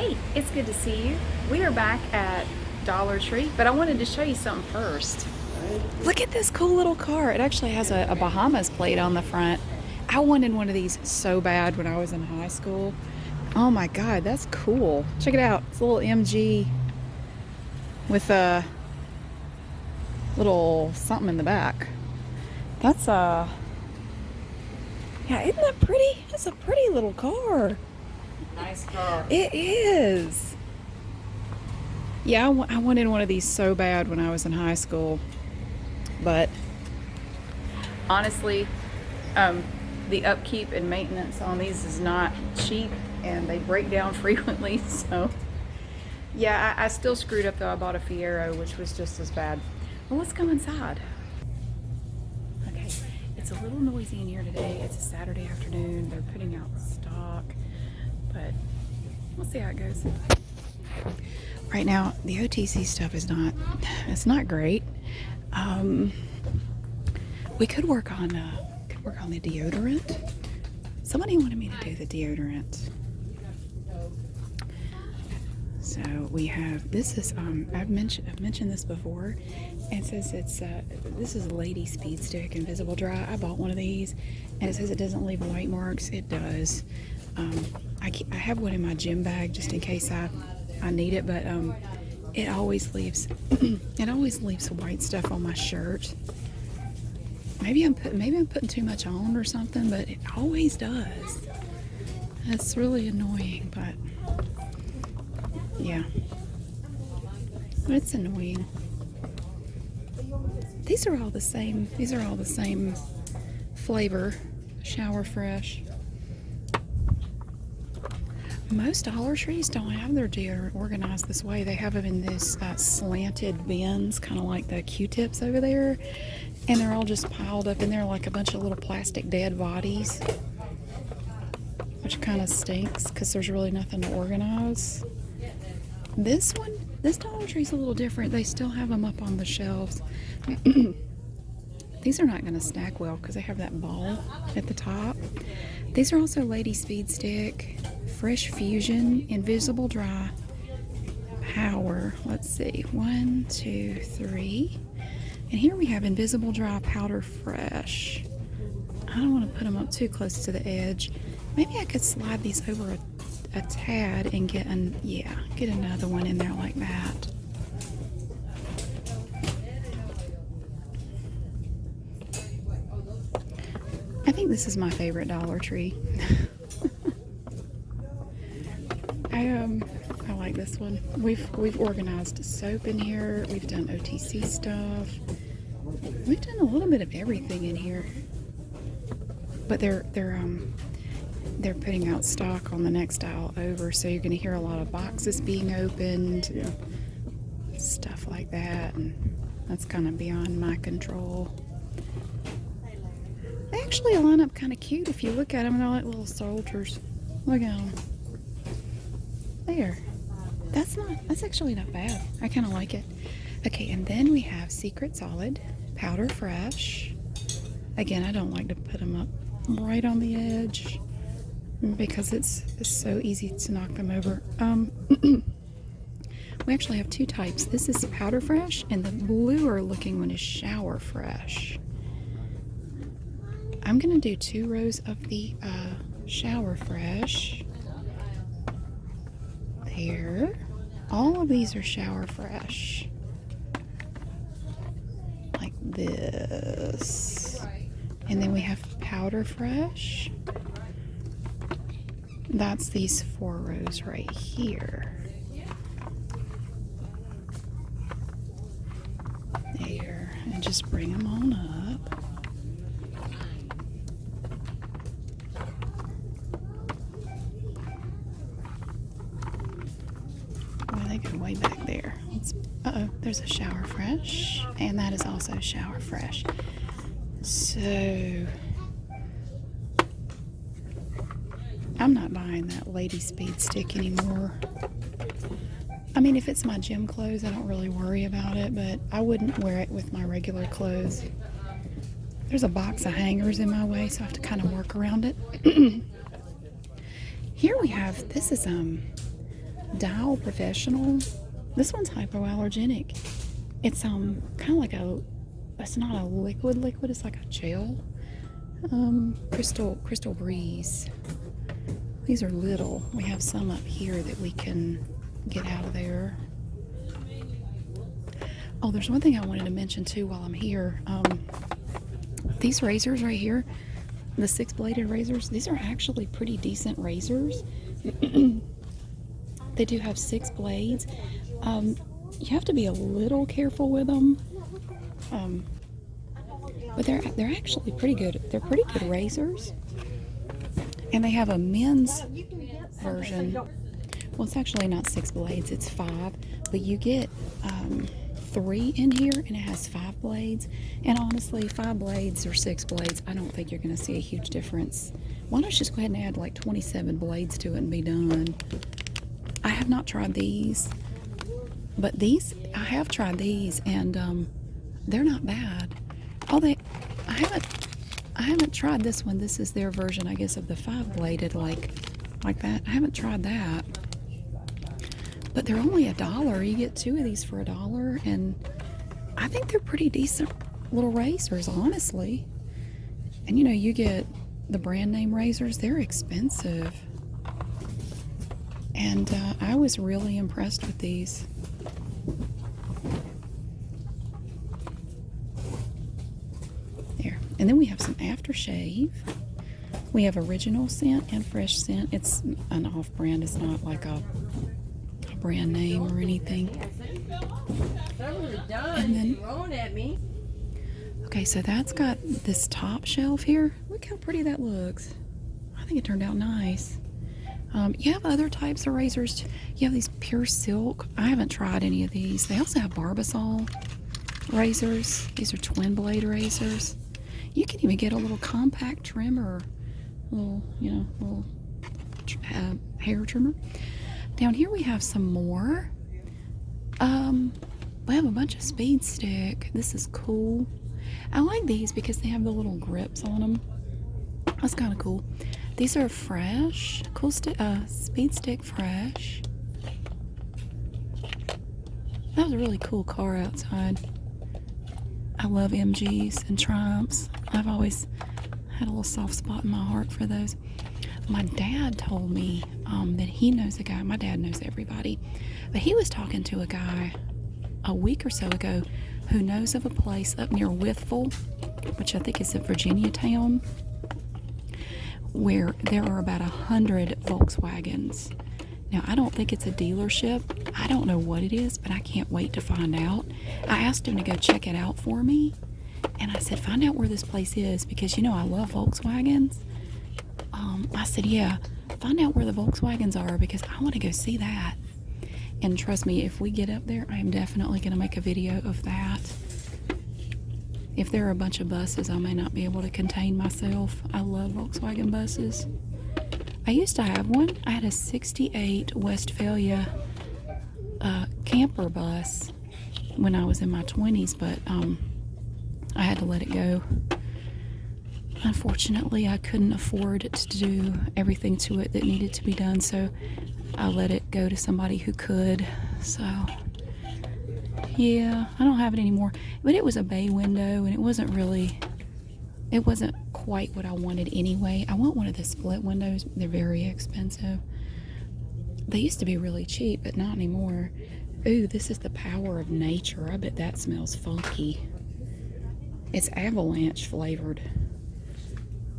Hey, it's good to see you. We are back at Dollar Tree, but I wanted to show you something first. Look at this cool little car. It actually has a Bahamas plate on the front. I wanted one of these so bad when I was in high school. Oh my God, that's cool. Check it out. It's a little MG with a little something in the back. That's yeah, isn't that pretty? That's a pretty little car. Nice car. It is. Yeah, I wanted one of these so bad when I was in high school. But honestly, the upkeep and maintenance on these is not cheap and they break down frequently. So yeah, I still screwed up though. I bought a Fiero, which was just as bad. Well, let's go inside. Okay, it's a little noisy in here today. It's a Saturday afternoon. They're putting out stock, but we'll see how it goes. Right now, the OTC stuff is not great. We could work on the deodorant. Somebody wanted me to do the deodorant. So we have, this is I've mentioned this before. It says this is a Lady Speed Stick Invisible Dry. I bought one of these, and it says it doesn't leave white marks. It does. I have one in my gym bag just in case I need it, but it always leaves white stuff on my shirt. Maybe I'm putting too much on or something, but it always does. That's really annoying, but yeah, it's annoying. These are all the same. These are all the same flavor. Shower Fresh. Most Dollar Trees don't have their deodorant organized this way. They have them in this slanted bins, kind of like the Q-tips over there. And they're all just piled up in there like a bunch of little plastic dead bodies. Which kind of stinks because there's really nothing to organize. This Dollar Tree's a little different. They still have them up on the shelves. These are not going to stack well because they have that ball at the top. These are also Lady Speed Stick, Fresh Fusion, Invisible Dry, Power. Let's see, 1, 2, 3. And here we have Invisible Dry Powder Fresh. I don't want to put them up too close to the edge. Maybe I could slide these over a tad and get another one in there like that. I think this is my favorite Dollar Tree. I like this one. We've organized soap in here. We've done OTC stuff. We've done a little bit of everything in here. But they're putting out stock on the next aisle over, so you're going to hear a lot of boxes being opened, and stuff like that, and that's kind of beyond my control. They actually line up kind of cute if you look at them. They're like little soldiers. Look at them. There. That's actually not bad. I kind of like it. Okay, and then we have Secret Solid Powder Fresh. Again, I don't like to put them up right on the edge because it's so easy to knock them over. We actually have two types. This is Powder Fresh, and the bluer looking one is Shower Fresh. I'm going to do 2 rows of the Shower Fresh. There. All of these are Shower Fresh. Like this. And then we have Powder Fresh. That's these 4 rows right here. There. And just bring them on up. They go way back there. There's a Shower Fresh, and that is also Shower Fresh. So I'm not buying that Lady Speed Stick anymore. I mean, if it's my gym clothes, I don't really worry about it, but I wouldn't wear it with my regular clothes. There's a box of hangers in my way, so I have to kind of work around it. Here we have, this is Dial Professional. This one's hypoallergenic. It's kind of like it's not a liquid, it's like a gel. Crystal Breeze. These are little. We have some up here that we can get out of there. Oh, there's one thing I wanted to mention too while I'm here. These razors right here, the 6-bladed razors, these are actually pretty decent razors. They do have 6 blades. You have to be a little careful with them. But they're actually pretty good. They're pretty good razors. And they have a men's version. Well, it's actually not 6 blades, it's 5. But you get 3 in here, and it has 5 blades. And honestly, 5 blades or 6 blades, I don't think you're going to see a huge difference. Why don't you just go ahead and add like 27 blades to it and be done? I have not tried these, but I have tried these, and they're not bad. I haven't tried this one. This is their version, I guess, of the 5-bladed, like that. I haven't tried that. But they're only $1. You get 2 of these for $1, and I think they're pretty decent little razors, honestly. And you know, you get the brand name razors, they're expensive. And I was really impressed with these. There. And then we have some aftershave. We have original scent and fresh scent. It's an off-brand. It's not like a brand name or anything. And then, okay, so that's got this top shelf here. Look how pretty that looks. I think it turned out nice. You have other types of razors. You have these pure silk. I haven't tried any of these. They also have Barbasol razors. These are twin blade razors. You can even get a little compact trimmer, little hair trimmer. Down here we have some more. We have a bunch of Speed Stick. This is cool. I like these because they have the little grips on them. That's kind of cool. These are fresh. Cool Speed Stick Fresh. That was a really cool car outside. I love MGs and Triumphs. I've always had a little soft spot in my heart for those. My dad told me that he knows a guy. My dad knows everybody. But he was talking to a guy a week or so ago who knows of a place up near Withville, which I think is a Virginia town, where there are about 100 Volkswagens. Now, I don't think it's a dealership. I don't know what it is, but I can't wait to find out. I asked him to go check it out for me, and I said, find out where this place is, because, you know, I love Volkswagens. I said, yeah, find out where the Volkswagens are, because I want to go see that. And trust me, if we get up there, I am definitely going to make a video of that. If there are a bunch of buses, I may not be able to contain myself. I love Volkswagen buses. I used to have one. I had a 68 Westphalia camper bus when I was in my 20s, but I had to let it go. Unfortunately, I couldn't afford to do everything to it that needed to be done, so I let it go to somebody who could. So yeah, I don't have it anymore. But it was a bay window, and it wasn't quite what I wanted anyway. I want one of the split windows. They're very expensive. They used to be really cheap, but not anymore. Ooh, this is the Power of Nature. I bet that smells funky. It's avalanche flavored.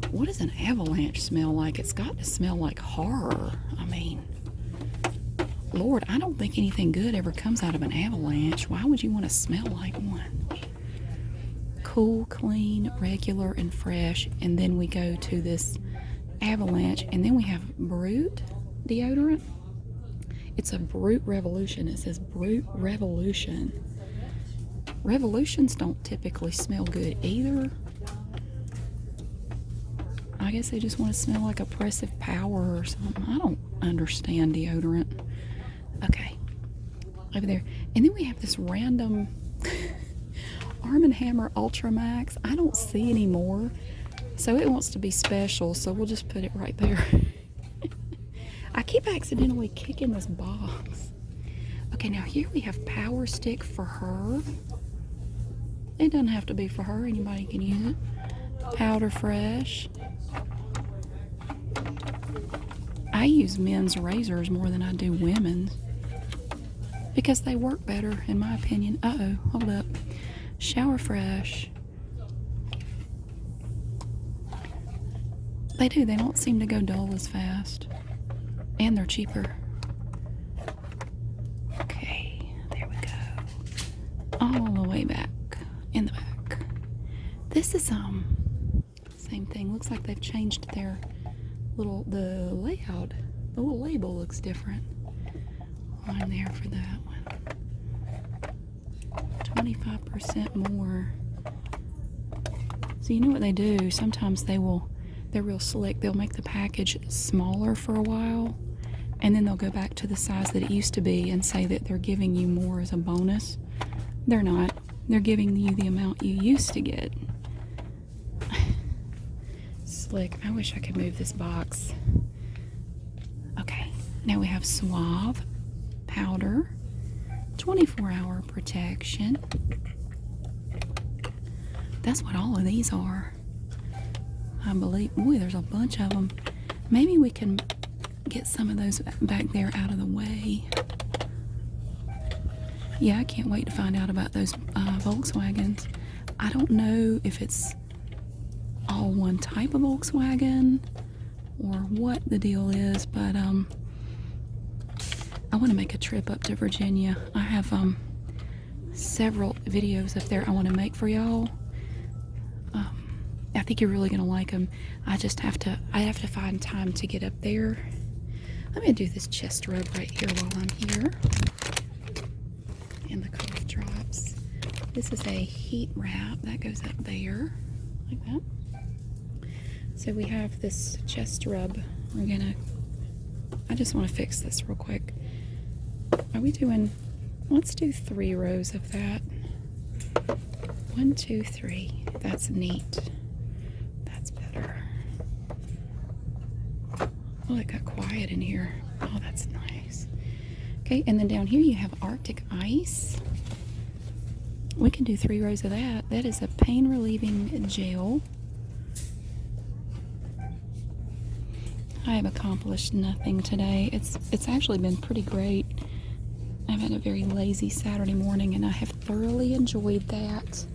What does an avalanche smell like? It's got to smell like horror. I mean, Lord, I don't think anything good ever comes out of an avalanche. Why would you want to smell like one? Cool, clean, regular, and fresh. And then we go to this avalanche, and then we have Brute deodorant. It's a Brute Revolution. It says Brute Revolution. Revolutions don't typically smell good either. I guess they just want to smell like oppressive power or something. I don't understand deodorant. Okay, over there. And then we have this random Arm & Hammer Ultra Max. I don't see any more, so it wants to be special, so we'll just put it right there. I keep accidentally kicking this box. Okay, now here we have Power Stick for her. It doesn't have to be for her. Anybody can use it. Powder Fresh. I use men's razors more than I do women's because they work better, in my opinion. Uh-oh, hold up. Shower Fresh. They do. They don't seem to go dull as fast. And they're cheaper. Okay, there we go. All the way back. In the back. This is, same thing. Looks like they've changed their the layout. The little label looks different on there for that one. 25% more. So you know what they do? Sometimes they're real slick. They'll make the package smaller for a while, and then they'll go back to the size that it used to be and say that they're giving you more as a bonus. They're not. They're giving you the amount you used to get. Slick. I wish I could move this box. Okay, now we have Suave Powder, 24-hour protection. That's what all of these are. I believe. Boy, there's a bunch of them. Maybe we can get some of those back there out of the way. Yeah, I can't wait to find out about those Volkswagens. I don't know if it's all one type of Volkswagen or what the deal is, but I want to make a trip up to Virginia. I have several videos up there I want to make for y'all. I think you're really gonna like them. I have to find time to get up there. I'm gonna do this chest rub right here while I'm here. And the cough drops. This is a heat wrap that goes up there like that. So we have this chest rub. I just want to fix this real quick. Let's do 3 rows of that. 1, 2, 3. That's neat. That's better. Oh, it got quiet in here. Oh, that's nice. Okay, and then down here you have Arctic Ice. We can do 3 rows of that. That is a pain relieving gel. I have accomplished nothing today. It's actually been pretty great. I've had a very lazy Saturday morning and I have thoroughly enjoyed that.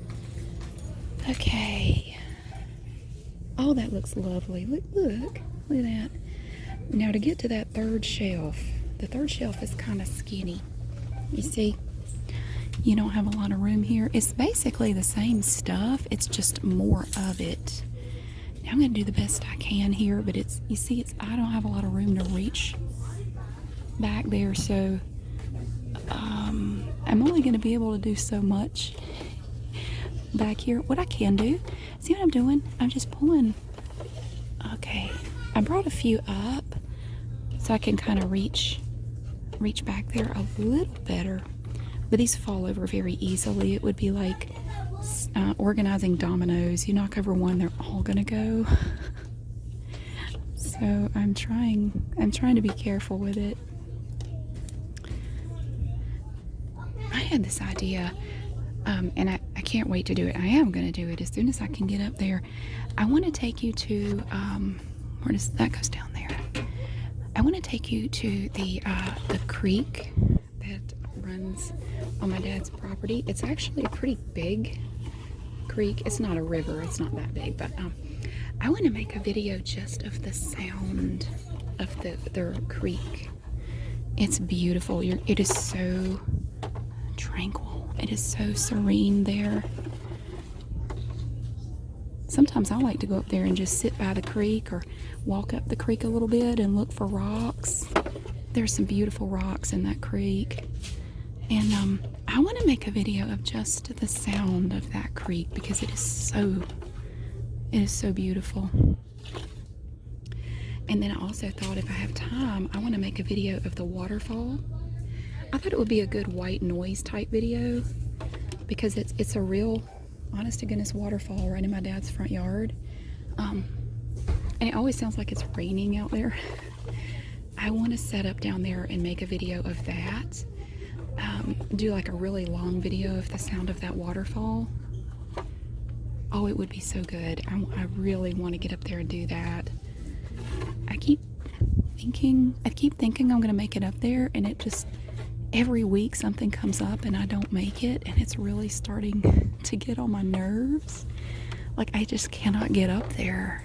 Okay. Oh, that looks lovely. Look at that. Now to get to that third shelf, the third shelf is kind of skinny. You see, you don't have a lot of room here. It's basically the same stuff. It's just more of it. Now I'm going to do the best I can here, but I don't have a lot of room to reach back there, so I'm only going to be able to do so much back here. What I can do, see what I'm doing? I'm just pulling. Okay, I brought a few up so I can kind of reach back there a little better, but these fall over very easily. It would be like organizing dominoes. You knock over one, they're all gonna go. So I'm trying to be careful with it. I had this idea, and I can't wait to do it. I am going to do it as soon as I can get up there. I want to take you to, where does that goes down there? I want to take you to the creek that runs on my dad's property. It's actually a pretty big creek. It's not a river. It's not that big, but I want to make a video just of the sound of the creek. It's beautiful. It is so tranquil. It is so serene there. Sometimes I like to go up there and just sit by the creek or walk up the creek a little bit and look for rocks. There's some beautiful rocks in that creek. And I want to make a video of just the sound of that creek because it is so beautiful. And then I also thought if I have time, I want to make a video of the waterfall. I thought it would be a good white noise type video because it's a real, honest to goodness waterfall right in my dad's front yard. And it always sounds like it's raining out there. I want to set up down there and make a video of that. Do like a really long video of the sound of that waterfall. Oh, it would be so good. I really want to get up there and do that. I keep thinking I'm going to make it up there, and it just, every week something comes up and I don't make it, and it's really starting to get on my nerves. Like, I just cannot get up there.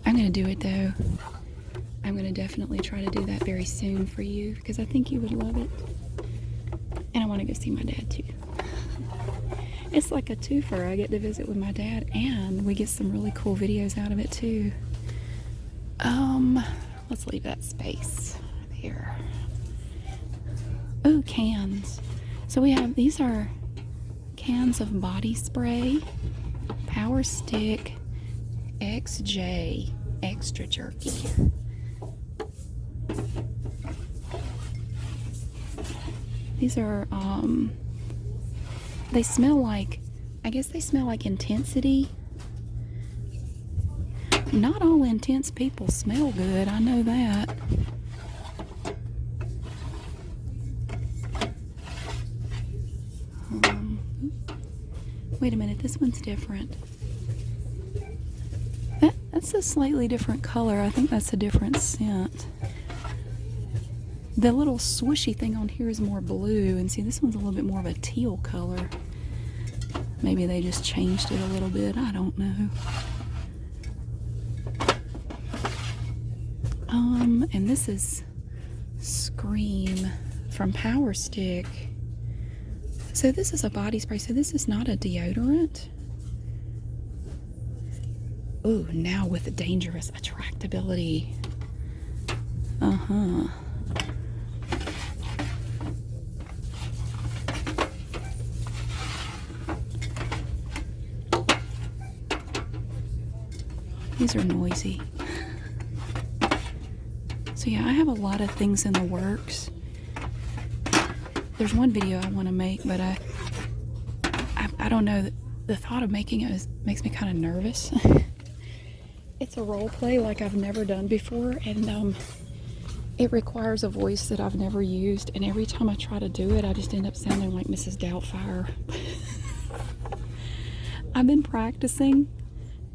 I'm going to do it though. I'm going to definitely try to do that very soon for you, because I think you would love it. And I want to go see my dad too. It's like a twofer. I get to visit with my dad, and we get some really cool videos out of it too. Let's leave that space there. Oh, cans. So we have, these are cans of body spray, Power Stick, XJ, extra jerky. These are, they smell like, I guess they smell like intensity. Not all intense people smell good, I know that. Wait a minute, this one's different. That's a slightly different color. I think that's a different scent. The little swooshy thing on here is more blue, and see, this one's a little bit more of a teal color. Maybe they just changed it a little bit, I don't know. And this is Scream from Power Stick. So this is a body spray, so this is not a deodorant. Ooh, now with the dangerous attractability. Uh-huh. These are noisy. So yeah, I have a lot of things in the works. There's one video I want to make, but I don't know. The thought of making it makes me kind of nervous. It's a role play like I've never done before, and it requires a voice that I've never used. And every time I try to do it, I just end up sounding like Mrs. Doubtfire. I've been practicing,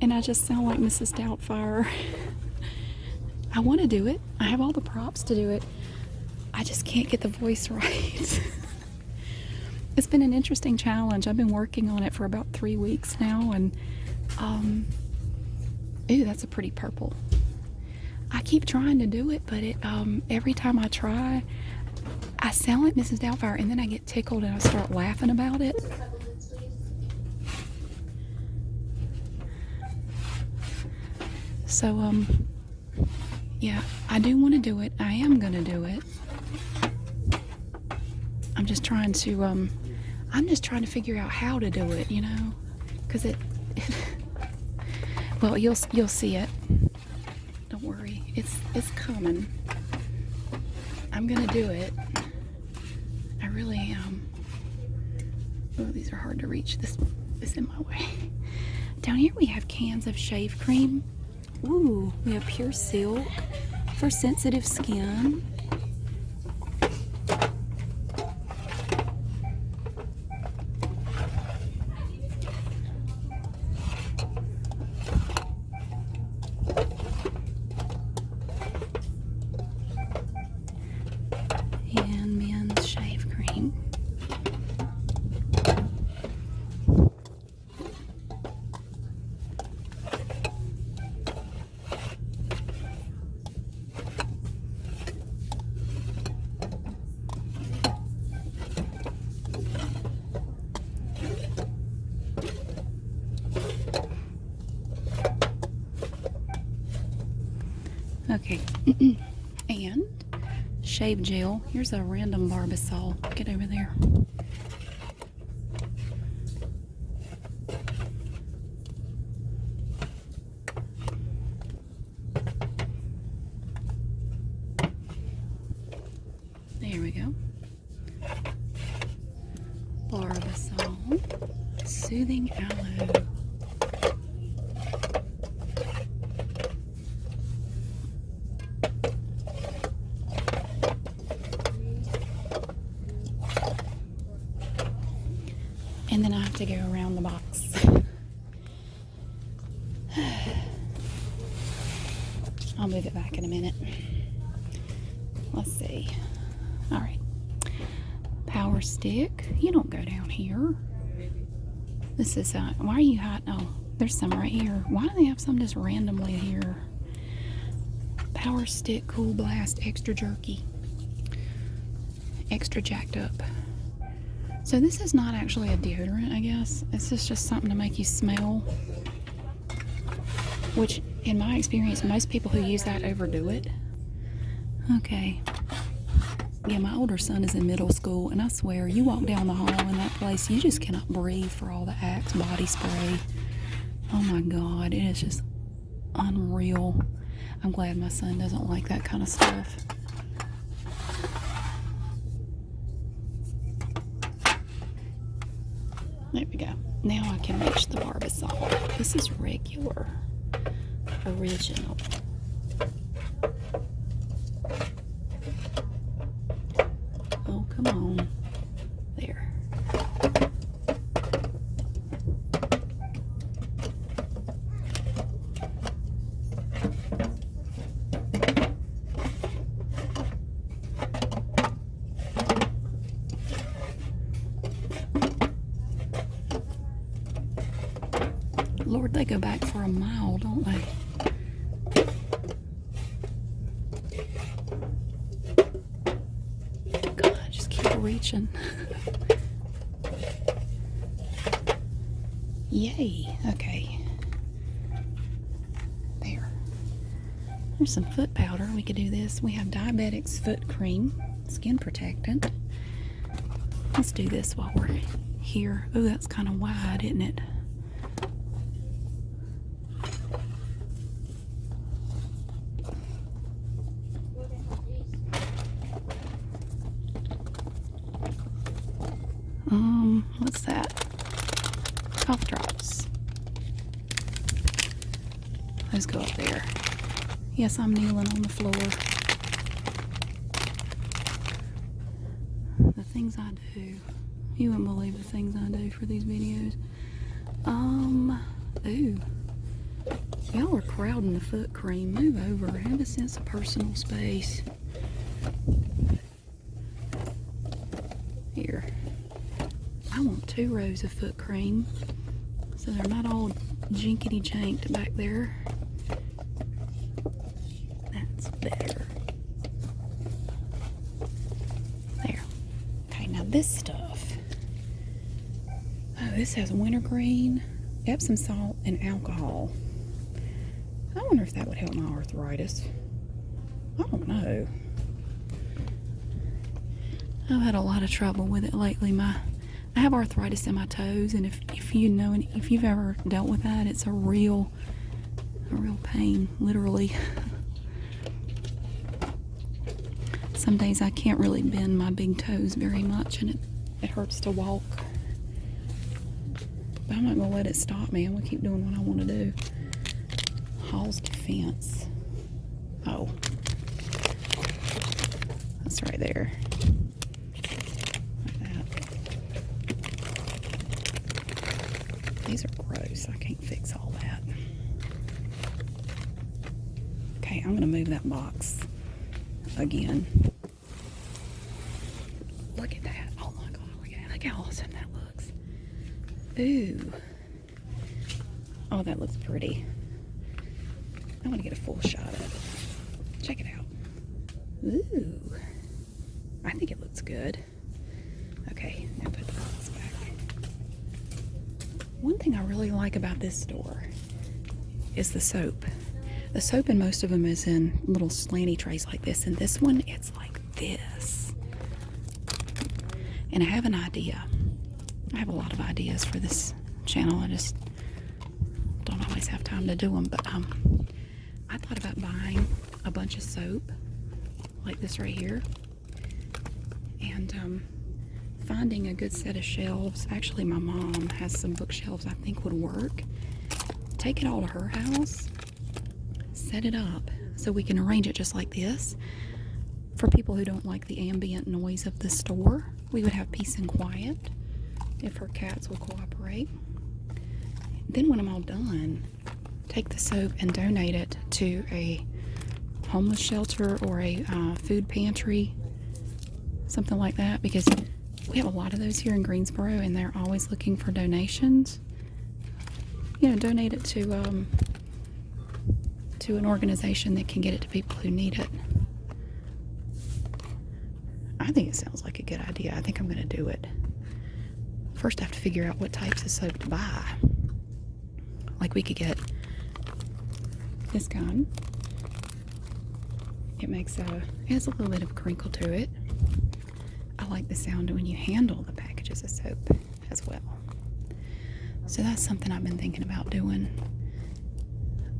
and I just sound like Mrs. Doubtfire. I want to do it. I have all the props to do it. I just can't get the voice right. It's been an interesting challenge. I've been working on it for about 3 weeks now, and ooh, that's a pretty purple. I keep trying to do it, but every time I try, I sound like Mrs. Doubtfire, and then I get tickled and I start laughing about it. So yeah, I do want to do it. I am gonna do it. I'm just trying to figure out how to do it, you know, because well, you'll see it. Don't worry, it's coming. I'm gonna do it. I really am. Oh, these are hard to reach. This is in my way. Down here we have cans of shave cream. Ooh, we have Pure Silk for sensitive skin. And men's shave cream. Okay, and shave gel. Here's a random Barbasol. Get over there. There we go. Barbasol. Soothing Aloe. And then I have to go around the box. I'll move it back in a minute. Let's see. All right. Power stick. You don't go down here. This is, why are you hiding? Oh, there's some right here. Why do they have some just randomly here? Power stick, cool blast, extra jerky. Extra jacked up. So this is not actually a deodorant, I guess. This is just something to make you smell. Which, in my experience, most people who use that overdo it. Okay. Yeah, my older son is in middle school, and I swear, you walk down the hall in that place, you just cannot breathe for all the Axe body spray. Oh my God, it is just unreal. I'm glad my son doesn't like that kind of stuff. There we go. Now I can reach the Barbasol. This is regular. Original. Oh, come on. There. Lord, they go back for a mile, don't they? God, just keep reaching. Yay. Okay. There. There's some foot powder. We could do this. We have diabetics foot cream, skin protectant. Let's do this while we're here. Oh, that's kind of wide, isn't it? What's that? Cough drops. Let's go up there. Yes, I'm kneeling on the floor. The things I do. You wouldn't believe the things I do for these videos. Ooh. Y'all are crowding the foot cream. Move over. Have a sense of personal space. Here. I want 2 rows of foot cream so they're not all jinkety janked back there. That's better. There. Okay, now this stuff. Oh, this has wintergreen, Epsom salt, and alcohol. I wonder if that would help my arthritis. I don't know. I've had a lot of trouble with it lately. I have arthritis in my toes, and if you know, if you've ever dealt with that, it's a real pain, literally. Some days I can't really bend my big toes very much, and it hurts to walk. But I'm not gonna let it stop me. I'm gonna keep doing what I want to do. Hall's Defense. Oh, that's right there. These are gross. I can't fix all that. Okay, I'm going to move that box again. Look at that. Oh my God, look at that. Look how awesome that looks. Ooh. Oh, that looks pretty. I want to get a full shot of it. Check it out. Ooh. I think it looks good. Okay, now put the box back. One thing I really like about this store is the soap. The soap in most of them is in little slanty trays like this, and this one, it's like this. And I have an idea. I have a lot of ideas for this channel. I just don't always have time to do them, but I thought about buying a bunch of soap like this right here, and finding a good set of shelves. Actually, my mom has some bookshelves I think would work. Take it all to her house, set it up so we can arrange it just like this. For people who don't like the ambient noise of the store, we would have peace and quiet. if her cats will cooperate. Then when I'm all done, take the soap and donate it to a homeless shelter or a food pantry, something like that, because we have a lot of those here in Greensboro and they're always looking for donations. You know, donate it to an organization that can get it to people who need it. I think it sounds like a good idea. I think I'm going to do it. First, I have to figure out what types of soap to buy. Like, we could get this kind. It has a little bit of crinkle to it. I like the sound when you handle the packages of soap as well. So that's something I've been thinking about doing.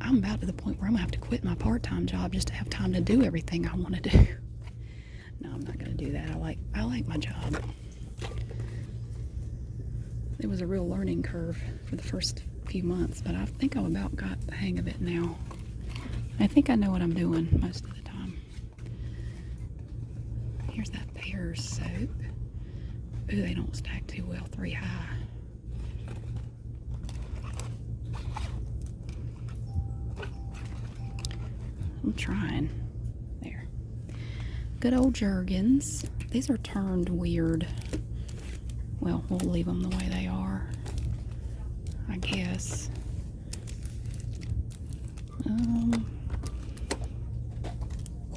I'm about to the point where I'm going to have to quit my part-time job just to have time to do everything I want to do. No, I'm not going to do that. I like my job. It was a real learning curve for the first few months, but I think I've about got the hang of it now. I think I know what I'm doing most of the time. Here's that pear soap. Ooh, they don't stack too well 3 high. I'm trying. There. Good old Jergens. These are turned weird. Well, we'll leave them the way they are, I guess.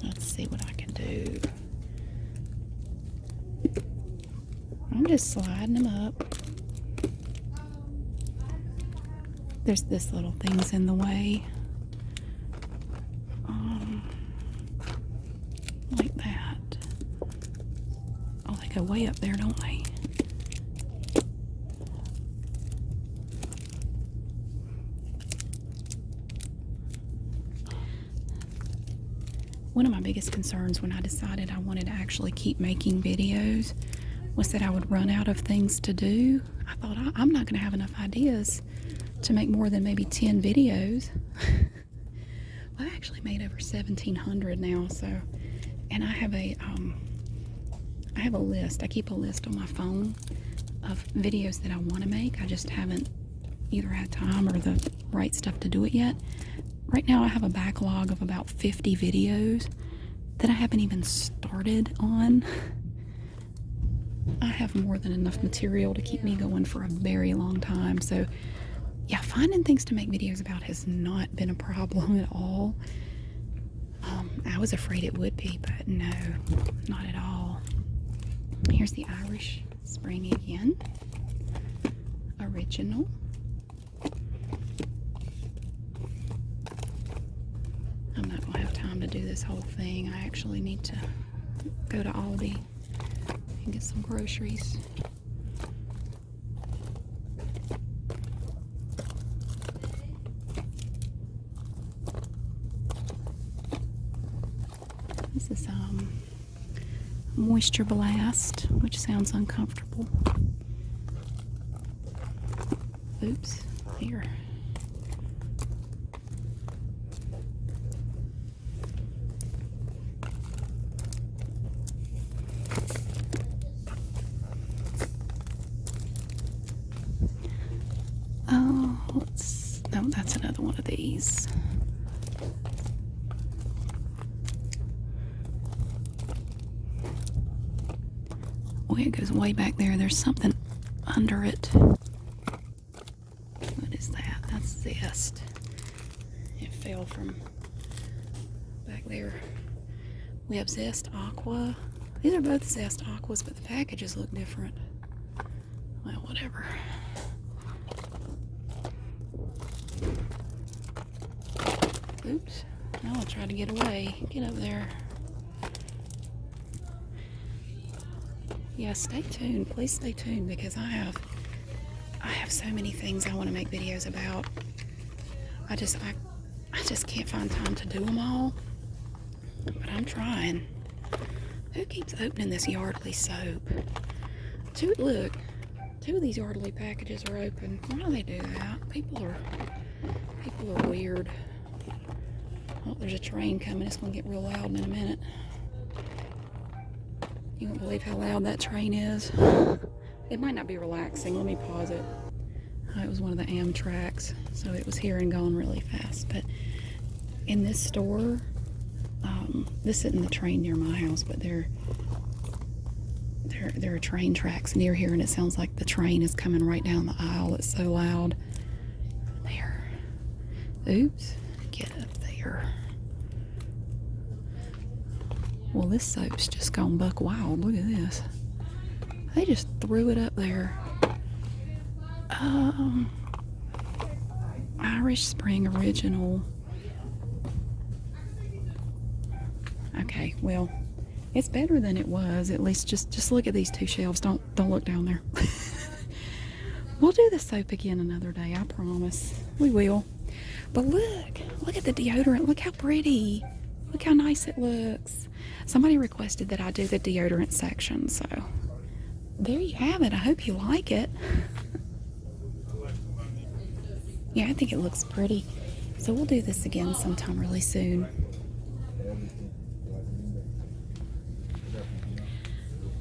Let's see what I can do. I'm just sliding them up. There's this little thing's in the way. Like that. Oh, they go way up there, don't they? One of my biggest concerns when I decided I wanted to actually keep making videos was that I would run out of things to do. I thought, I'm not going to have enough ideas to make more than maybe 10 videos. Well, I actually made over 1,700 now, so, and I have a list. I keep a list on my phone of videos that I want to make. I just haven't either had time or the right stuff to do it yet. Right now I have a backlog of about 50 videos that I haven't even started on. I have more than enough material to keep me going for a very long time. So yeah, finding things to make videos about has not been a problem at all. I was afraid it would be, but no, not at all. Here's the Irish Spring again. Original. I'm not going to have time to do this whole thing. I actually need to go to Aldi and get some groceries. This is Moisture Blast, which sounds uncomfortable. Oops, here. Oh, that's another one of these. Oh, it goes way back there. There's something under it. What is that? That's Zest. It fell from back there. We have Zest Aqua. These are both Zest Aquas, but the packages look different. Well, whatever. Oops. Now I'll try to get away. Get up there. Yeah, stay tuned. Please stay tuned, because I have so many things I want to make videos about. I just can't find time to do them all. But I'm trying. Who keeps opening this Yardley soap? Look, 2 of these Yardley packages are open. Why do they do that? People are weird. Oh, there's a train coming. It's going to get real loud in a minute. You won't believe how loud that train is. It might not be relaxing. Let me pause it. It was one of the Amtrak's, so it was here and gone really fast. But in this store, this isn't the train near my house, but there are train tracks near here, and it sounds like the train is coming right down the aisle. It's so loud. There. Oops. Get up there. Well, this soap's just gone buck wild. Look at this. They just threw it up there. Irish Spring Original. Okay, well, it's better than it was. At least just look at these two shelves. Don't look down there. We'll do the soap again another day, I promise. We will. But look at the deodorant. Look how pretty. Look how nice it looks. Somebody requested that I do the deodorant section, so there you have it. I hope you like it. Yeah, I think it looks pretty. So we'll do this again sometime really soon.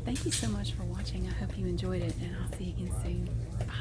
Thank you so much for watching. I hope you enjoyed it, and I'll see you again soon. Bye.